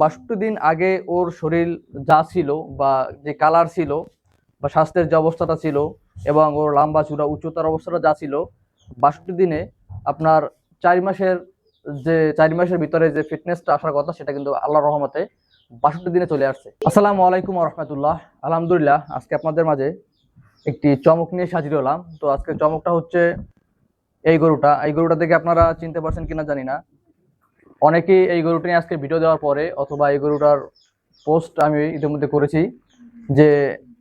৬২ দিন আগে ওর শরীর যা ছিল বা যে কালার ছিল বা স্বাস্থ্যের যে অবস্থাটা ছিল এবং ওর লম্বা চূড়া উচ্চতার অবস্থাটা যা ছিল ৬২ দিনে আপনার ৪ মাসের ভিতরে যে ফিটনেসটা আসার কথা সেটা কিন্তু আল্লাহর রহমতে ৬২ দিনে চলে আসছে। আসসালামু আলাইকুম ওয়া রাহমাতুল্লাহ। আলহামদুলিল্লাহ, আজকে আপনাদের মাঝে একটি চমক নিয়ে হাজির হলাম। তো আজকের চমকটা হচ্ছে এই গরুটা দেখে আপনারা চিনতে পারছেন কিনা জানি না। অনেকেই এই গরুটা নিয়ে আজকে ভিডিও দেওয়ার পরে অথবা এই গরুটার পোস্ট আমি ইতিমধ্যে করেছি যে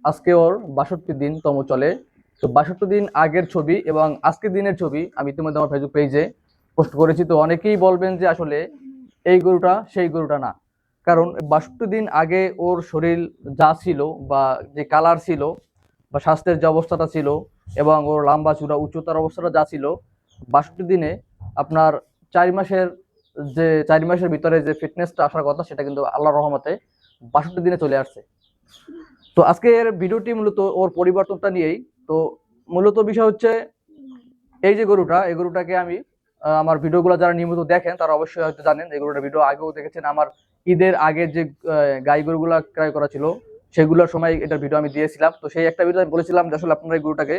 আজকে ওর ৬২ দিন তম চলে। তো ৬২ দিন আগের ছবি এবং আজকের দিনের ছবি আমি ইতিমধ্যে আমার ফেসবুক পেজে পোস্ট করেছি। তো অনেকেই বলবেন যে আসলে এই গরুটা সেই গরুটা না, কারণ ৬২ দিন আগে ওর শরীর যা ছিল বা যে কালার ছিল বা স্বাস্থ্যের যে অবস্থাটা ছিল এবং ওর লম্বা চূড়া উচ্চতার অবস্থাটা যা ছিল ৬২ দিনে আপনার ৪ মাসের ভিতরে যে ফিটনেসটা আসার কথা সেটা কিন্তু আল্লাহর রহমতে ৬২ দিনে চলে আসছে। তো আজকের ভিডিওটি মূলত ওর পরিবর্তনটা নিয়েই। তো মূলত বিষয় হচ্ছে এই গরুটাকে আমি আমার ভিডিওগুলো যারা নিয়মিত দেখেন তারা অবশ্যই হয়তো জানেন, এই গরুটার ভিডিও আগেও দেখেছেন। আমার ঈদের আগে যে গাই গরুগুলা ক্রয় করা ছিল সেগুলোর সময় এটার ভিডিও আমি দিয়েছিলাম। তো সেই একটা ভিডিও আমি বলেছিলাম যে আসলে আপনারা এই গরুটাকে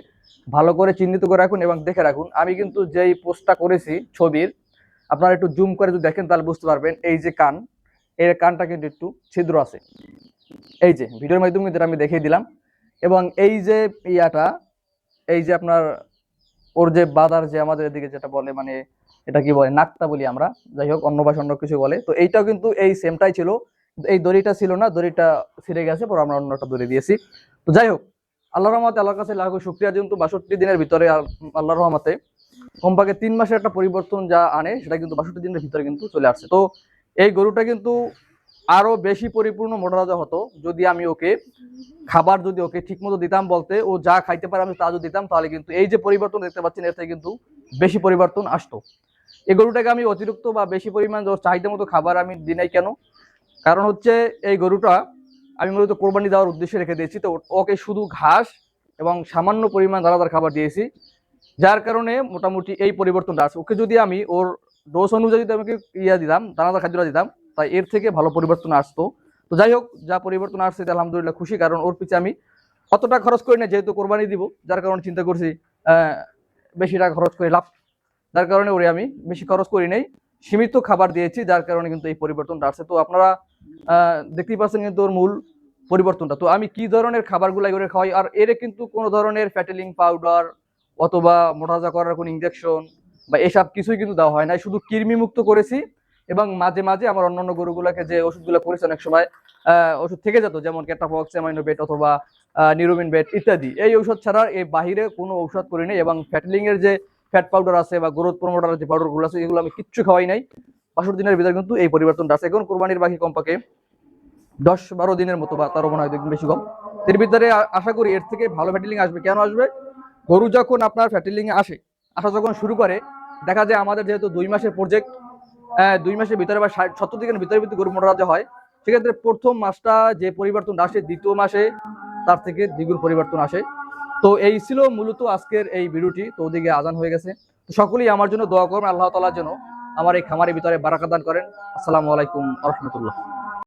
ভালো করে চিহ্নিত করে রাখুন এবং দেখে রাখুন। আমি কিন্তু যেই পোস্টটা করেছি ছবির, আপনারা একটু জুম করে যদি দেখেন তাহলে বুঝতে পারবেন। এই যে কান, এর কানটা কিন্তু একটু ছিদ্র আছে, এই যে ভিডিওর মাধ্যমে যেটা আমি দেখিয়ে দিলাম। এবং এই যে এই যে আপনার ওর যে বাদার যে আমাদের এদিকে যেটা বলে, মানে এটা কি বলে, নাকটা বলি আমরা, যাই হোক অন্য ভাষা অন্য কিছু বলে। তো এইটাও কিন্তু এই সেমটাই ছিল, এই দড়িটা ছিল না, দড়িটা ছিঁড়ে গেছে, পরে আমরা অন্য একটা দড়ি দিয়েছি। তো যাই হোক, আল্লাহর রহমতে, আল্লাহর কাছে লাখো শুকরিয়া, যেহেতু ৬২ দিনের ভিতরে আল্লাহর রহমতে কমপক্ষে ৩ মাসের একটা পরিবর্তন যা আনে সেটা কিন্তু ৬২ দিনের ভিতরে কিন্তু চলে আসছে। তো এই গরুটা কিন্তু আরো বেশি পরিপূর্ণ মোটাতাজা হতো যদি আমি ওকে খাবার যদি ওকে ঠিক মতো দিতাম, বলতে ও যা খাইতে পারে আমি তা যদি দিতাম, তাহলে কিন্তু এই যে পরিবর্তন দেখতে পাচ্ছেন এর থেকে কিন্তু বেশি পরিবর্তন আসতো। এই গরুটাকে আমি অতিরিক্ত বা বেশি পরিমাণ ওর চাহিদা মতো খাবার আমি দিই নাই। কেন? কারণ হচ্ছে এই গরুটা আমি মূলত কোরবানি দেওয়ার উদ্দেশ্যে রেখে দিয়েছি। তো ওকে শুধু ঘাস এবং সামান্য পরিমাণ দানাদার খাবার দিয়েছি, যার কারণে মোটামুটি এই পরিবর্তনটা আছে। ওকে যদি আমি ওর ডোজ অনুযায়ী যদি আমাকে দিতাম, দানাদার খাদ্যটা দিতাম, তাই এর থেকে ভালো পরিবর্তন আসতো। তো যাই হোক, যা পরিবর্তন আসছে আলহামদুলিল্লাহ খুশি, কারণ ওর পিছিয়ে আমি অতটা খরচ করি না, যেহেতু কোরবানি দিব, যার কারণে চিন্তা করছি বেশি টাকা খরচ করে লাভ, যার কারণে ওরে আমি বেশি খরচ করি নাই, সীমিত খাবার দিয়েছি, যার কারণে কিন্তু এই পরিবর্তনটা আসছে। তো আপনারা দেখতেই পাচ্ছেন কিন্তু ওর মূল পরিবর্তনটা। তো আমি কি ধরনের খাবারগুলো করে খাওয়াই, আর এর কিন্তু কোনো ধরনের ফ্যাটেলিং পাউডার অথবা মোটাজা করার কোনো ইনজেকশন বা এসব কিছুই কিন্তু দেওয়া হয় না, শুধু কৃমি মুক্ত করেছি। এবং মাঝে মাঝে আমার অন্যান্য গরুগুলোকে যে ওষুধগুলো করেছে অনেক সময় ওষুধ থেকে যেত, যেমন ক্যাটাফক্স, অ্যামাইনোবেট অথবা নিউরোবিন বেট ইত্যাদি, এই ঔষধ ছাড়া এই বাহিরে কোনো ঔষধ করি নাই। এবং ফ্যাটলিং এর যে ফ্যাট পাউডার আছে বা গ্রোথ প্রমোটার যে পাউডারগুলো আছে এগুলো আমি কিচ্ছু খাওয়াই নাই। ৬২ দিনের ভিতরে কিন্তু এই পরিবর্তনটা আছে। এখন কোরবানির বাকি কমপক্ষে ১০-১২ দিনের মতো, বা তারও মনে হয় একদম বেশি কম, এর ভিতরে আশা করি এর থেকে ভালো ফ্যাটিলিং আসবে। কেন আসবে? গরু যখন আপনার ফ্যাটিলিং আসা যখন শুরু করে, দেখা যায় আমাদের যেহেতু ২ মাসের প্রজেক্ট, ২ মাসের ভিতরে বা ৭০ দিনের ভিতরে গরু মোটা হয়, সেক্ষেত্রে প্রথম মাসটা যে পরিবর্তন আসে, দ্বিতীয় মাসে তার থেকে দ্বিগুণ পরিবর্তন আসে। তো এই ছিল মূলত আজকের এই ভিডিওটি। তো ওদিকে আজান হয়ে গেছে, তো সকলেই আমার জন্য দোয়া করবেন, আল্লাহ তাআলা যেন আমার এই খামারের ভিতরে বারাকা দান করেন। আসসালামু আলাইকুম ওয়া রাহমাতুল্লাহ।